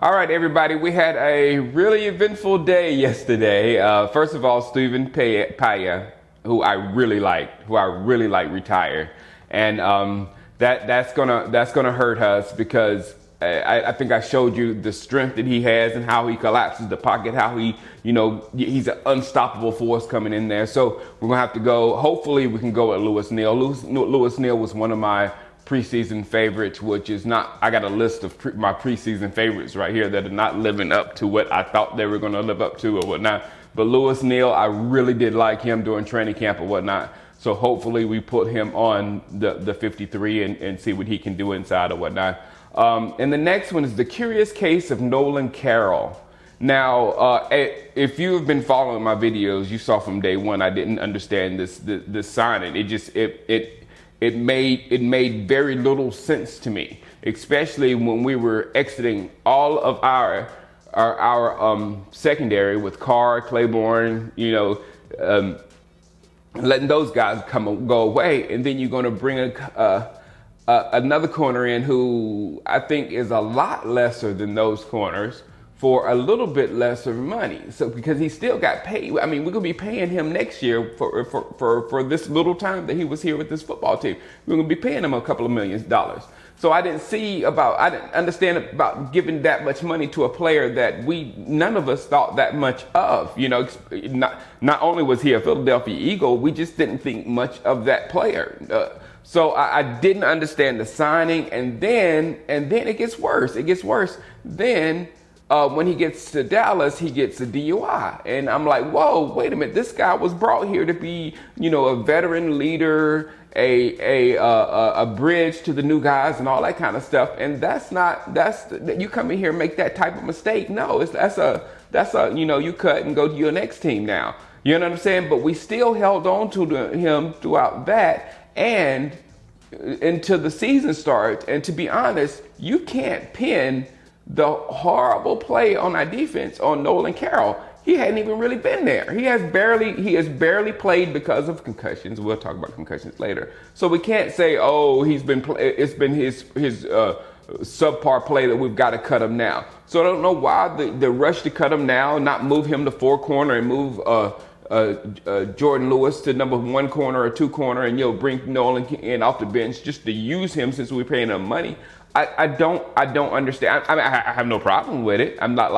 All right, everybody. We had a really eventful day yesterday. First of all, Stephen Paya, who I really like, retired, and that's gonna hurt us because I think I showed you the strength that he has and how he collapses the pocket, how he's an unstoppable force coming in there. So we're gonna have to go. Hopefully, we can go with Lewis Neal. Lewis Neal was one of my preseason favorites, which is not, I got a list of my preseason favorites right here that are not living up to what I thought they were going to live up to or whatnot. But Lewis Neal, I really did like him during training camp or whatnot. So hopefully we put him on the 53 and see what he can do inside or whatnot. And the next one is the curious case of Nolan Carroll. Now, if you have been following my videos, you saw from day one I didn't understand this signing. It made very little sense to me, especially when we were exiting all of our secondary with Carr, Claiborne, letting those guys go away, and then you're going to bring another corner in who I think is a lot lesser than those corners for a little bit lesser money. So because he still got paid. I mean, we're gonna be paying him next year for this little time that he was here with this football team. We're gonna be paying him a couple of $1 million. So I didn't understand about giving that much money to a player that none of us thought that much of. Not only was he a Philadelphia Eagle, we just didn't think much of that player. So I didn't understand the signing, and then it gets worse. It gets worse. Then when he gets to Dallas, he gets a DUI. And I'm like, whoa, wait a minute. This guy was brought here to be, a veteran leader, a bridge to the new guys and all that kind of stuff. And you come in here and make that type of mistake. No, that's you cut and go to your next team now. You know what I'm saying? But we still held on to him throughout that and until the season starts. And to be honest, you can't pin the horrible play on our defense on Nolan Carroll. He hadn't even really been there. He has barely played because of concussions. We'll talk about concussions later. So we can't say, it's been his subpar play that we've got to cut him now. So I don't know why the rush to cut him now, not move him to 4 corner and move Jordan Lewis to number 1 corner or 2 corner and bring Nolan in off the bench just to use him since we're paying him money. I don't understand. I mean, I have no problem with it. I'm not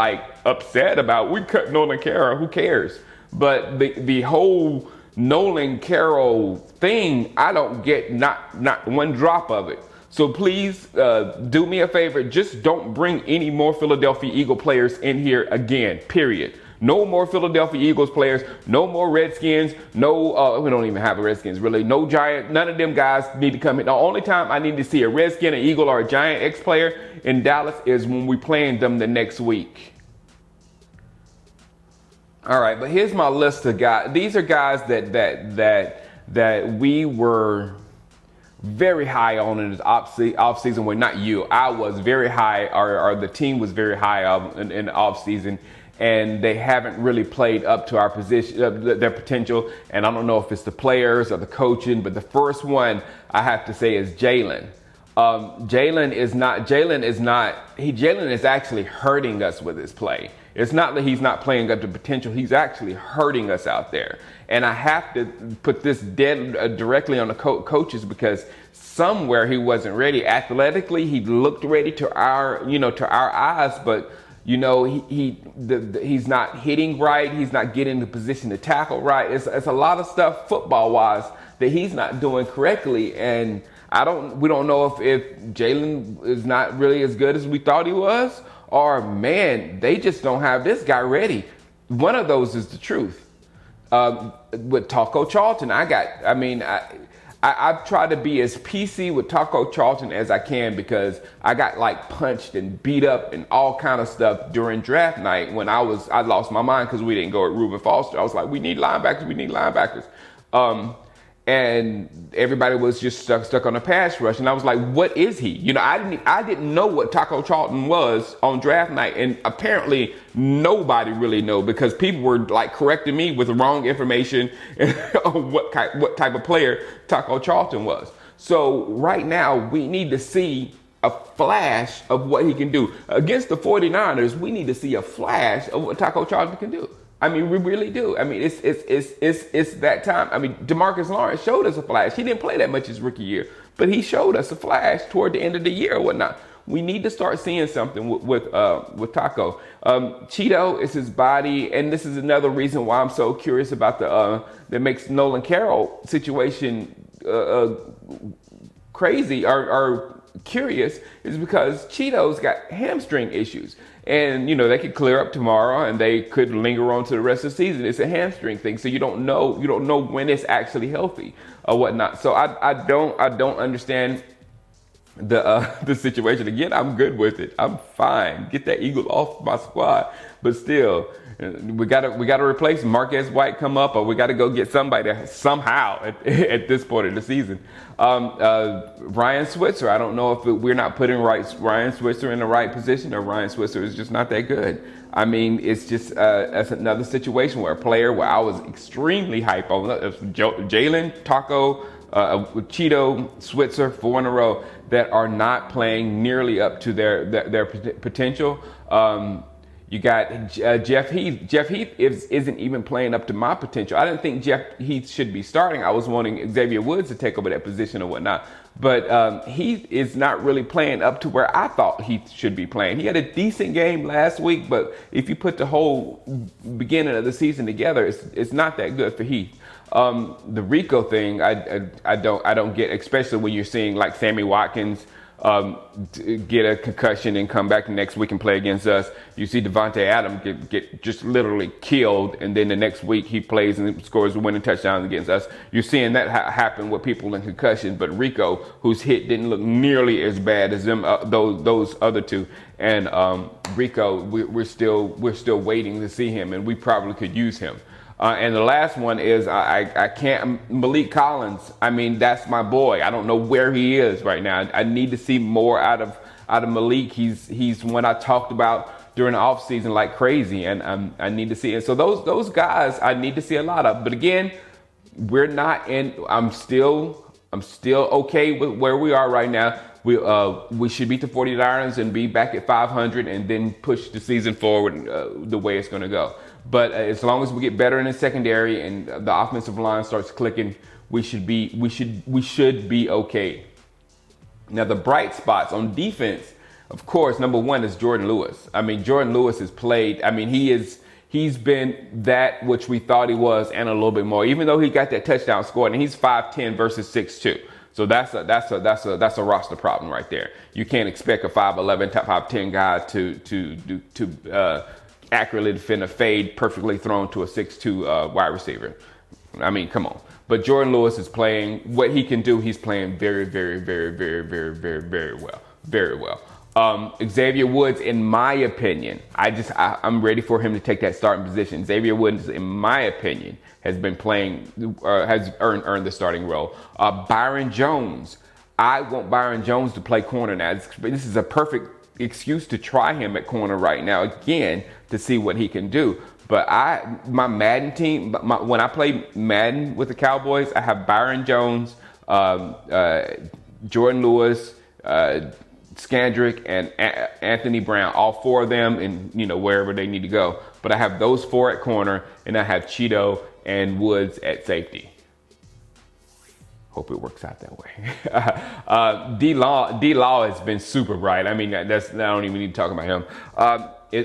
upset about we cut Nolan Carroll. Who cares? But the whole Nolan Carroll thing, I don't get not one drop of it. So please do me a favor. Just don't bring any more Philadelphia Eagle players in here again, period. No more Philadelphia Eagles players, no more Redskins, no, we don't even have a Redskins really, no Giant, none of them guys need to come in. The only time I need to see a Redskin, an Eagle, or a Giant X player in Dallas is when we playing them the next week. All right, but here's my list of guys. These are guys that we were very high on in this off season. Well, not you. I was very high, or the team was very high in the off season. And they haven't really played up to our position, their potential. And I don't know if it's the players or the coaching, but the first one I have to say is Jalen. Jalen is actually hurting us with his play. It's not that he's not playing up to potential. He's actually hurting us out there. And I have to put this directly on the coaches because somewhere he wasn't ready. Athletically, he looked ready to our eyes, but he's not hitting right. He's not getting the position to tackle right. It's a lot of stuff football wise that he's not doing correctly. And we don't know if Jalen is not really as good as we thought he was, or man, they just don't have this guy ready. One of those is the truth. With Taco Charlton, I've tried to be as PC with Taco Charlton as I can because I got punched and beat up and all kind of stuff during draft night when I lost my mind because we didn't go at Reuben Foster. I was like, we need linebackers. And everybody was just stuck on a pass rush. And I was like, what is he? I didn't know what Taco Charlton was on draft night. And apparently nobody really knew because people were correcting me with the wrong information on what type of player Taco Charlton was. So right now we need to see a flash of what he can do. Against the 49ers, we need to see a flash of what Taco Charlton can do. I mean, we really do. I mean, it's that time. I mean, DeMarcus Lawrence showed us a flash. He didn't play that much his rookie year, but he showed us a flash toward the end of the year or whatnot. We need to start seeing something with Taco. Cheeto is his body, and this is another reason why I'm so curious about that makes Nolan Carroll situation crazy or curious, is because Cheeto's got hamstring issues. And, they could clear up tomorrow and they could linger on to the rest of the season. It's a hamstring thing. So you don't know when it's actually healthy or whatnot. So I don't understand the situation. Again, I'm good with it. I'm fine. Get that Eagle off my squad. But still, we gotta replace Marquez White, come up, or we gotta go get somebody somehow at this point of the season. Ryan Switzer, I don't know if we're not putting Ryan Switzer in the right position, or Ryan Switzer is just not that good. I mean, it's just that's another situation where a player where I was extremely hype on, Jalen, Taco, Cheeto, Switzer, 4 in a row that are not playing nearly up to their potential. You got Jeff Heath. Jeff Heath isn't even playing up to my potential. I didn't think Jeff Heath should be starting. I was wanting Xavier Woods to take over that position or whatnot. But Heath is not really playing up to where I thought Heath should be playing. He had a decent game last week, but if you put the whole beginning of the season together, it's not that good for Heath. The Rico thing, I don't get, especially when you're seeing like Sammy Watkins get a concussion and come back the next week and play against us. You see Devontae Adams get just literally killed, and then the next week he plays and scores a winning touchdown against us. You're seeing that happen with people in concussion, but Rico, whose hit didn't look nearly as bad as them those other two, and Rico, we're still waiting to see him, and we probably could use him. And the last one is I can't, Malik Collins. I mean, that's my boy. I don't know where he is right now. I need to see more out of Malik. He's one I talked about during the offseason like crazy, and I need to see it. So those guys I need to see a lot of. But again, we're not in. I'm still okay with where we are right now. We should beat the 49ers and be back at 500 and then push the season forward the way it's going to go. But as long as we get better in the secondary and the offensive line starts clicking, we should be okay. Now the bright spots on defense, of course, number one is Jordan Lewis. I mean, Jordan Lewis has played. I mean, he's been that which we thought he was and a little bit more. Even though he got that touchdown scored, and he's 5'10" versus 6'2". So that's a roster problem right there. You can't expect a 5'11", 5'10" guy to accurately defend a fade perfectly thrown to a 6'2" wide receiver. I mean, come on. But Jordan Lewis is playing what he can do. He's playing very, very, very, very, very, very, very well. Very well. Xavier Woods, in my opinion, I'm ready for him to take that starting position. Xavier Woods, in my opinion, has been playing, has earned the starting role. Byron Jones, I want Byron Jones to play corner now. This is a perfect excuse to try him at corner right now again to see what he can do. But my Madden team, when I play Madden with the Cowboys, I have Byron Jones, Jordan Lewis, Scandrick, and Anthony Brown, all 4 of them, and wherever they need to go. But I have those 4 at corner, and I have Cheeto and Woods at safety. Hope it works out that way. D-Law has been super bright. I mean, I don't even need to talk about him.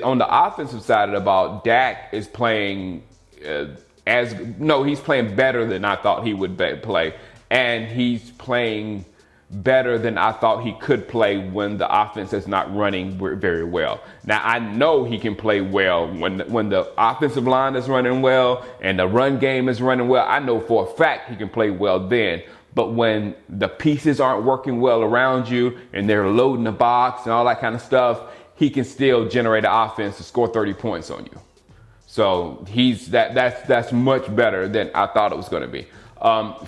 On the offensive side of the ball, Dak is playing he's playing better than I thought he would play. And he's playing better than I thought he could play when the offense is not running very well. Now, I know he can play well when the offensive line is running well and the run game is running well. I know for a fact he can play well then. But when the pieces aren't working well around you and they're loading the box and all that kind of stuff, he can still generate an offense to score 30 points on you. So that's much better than I thought it was going to be.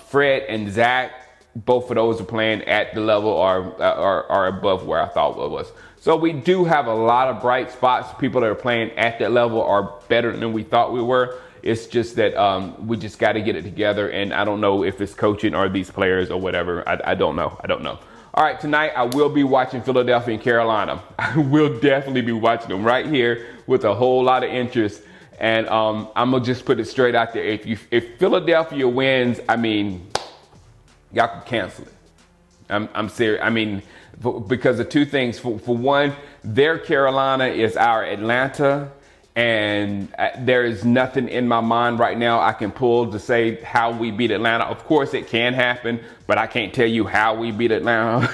Fred and Zach, both of those are playing at the level or are above where I thought it was. So we do have a lot of bright spots. People that are playing at that level are better than we thought we were. It's just that we just got to get it together. And I don't know if it's coaching or these players or whatever. I don't know. All All right, tonight I will be watching Philadelphia and Carolina. I will definitely be watching them right here with a whole lot of interest. And I'm gonna just put it straight out there. If Philadelphia wins, I mean, y'all can cancel it. I'm serious. I mean, because of two things. For one, their Carolina is our Atlanta, and there is nothing in my mind right now I can pull to say how we beat Atlanta. Of course, it can happen, but I can't tell you how we beat Atlanta.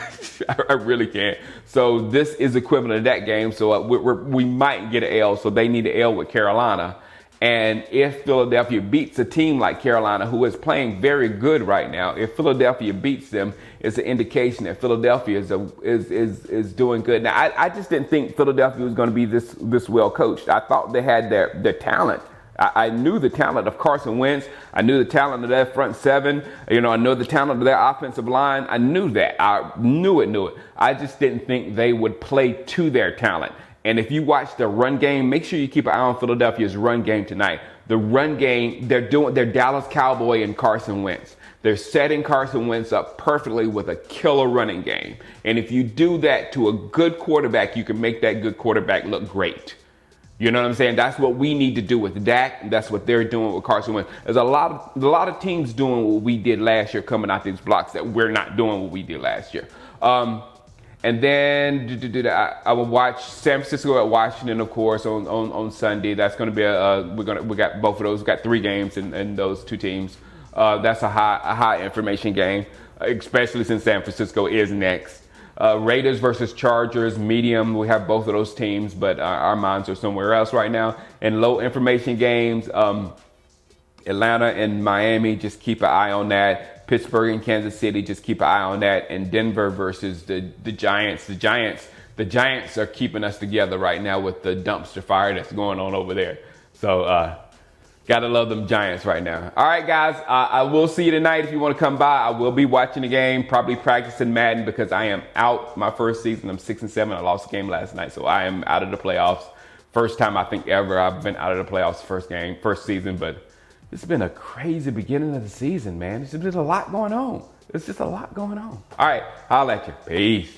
I really can't. So this is equivalent to that game. So we might get an L. So they need an L with Carolina. And if Philadelphia beats a team like Carolina, who is playing very good right now, if Philadelphia beats them, it's an indication that Philadelphia is doing good. Now, I just didn't think Philadelphia was going to be this well coached. I thought they had their talent. I knew the talent of Carson Wentz. I knew the talent of their front seven. I know the talent of their offensive line. I knew that. I knew it. I just didn't think they would play to their talent. And if you watch the run game, make sure you keep an eye on Philadelphia's run game tonight. The run game, they're Dallas Cowboy and Carson Wentz. They're setting Carson Wentz up perfectly with a killer running game. And if you do that to a good quarterback, you can make that good quarterback look great. You know what I'm saying? That's what we need to do with Dak. That's what they're doing with Carson Wentz. There's a lot of teams doing what we did last year, coming out these blocks that we're not doing what we did last year. And then I will watch San Francisco at Washington, of course, on Sunday. That's going to be we got both of those. We got 3 games in those 2 teams. That's a high information game, especially since San Francisco is next. Raiders versus Chargers, medium. We have both of those teams, but our minds are somewhere else right now. And low information games, Atlanta and Miami, just keep an eye on that. Pittsburgh and Kansas City, just keep an eye on that. And Denver versus the Giants. The Giants are keeping us together right now with the dumpster fire that's going on over there. So gotta love them Giants right now. All right, guys, I will see you tonight if you want to come by. I will be watching the game, probably practicing Madden because I am out my first season. I'm 6-7. I lost a game last night, so I am out of the playoffs. First time I think ever I've been out of the playoffs first season, but it's been a crazy beginning of the season, man. There's a lot going on. There's just a lot going on. All right, I'll let you. Peace.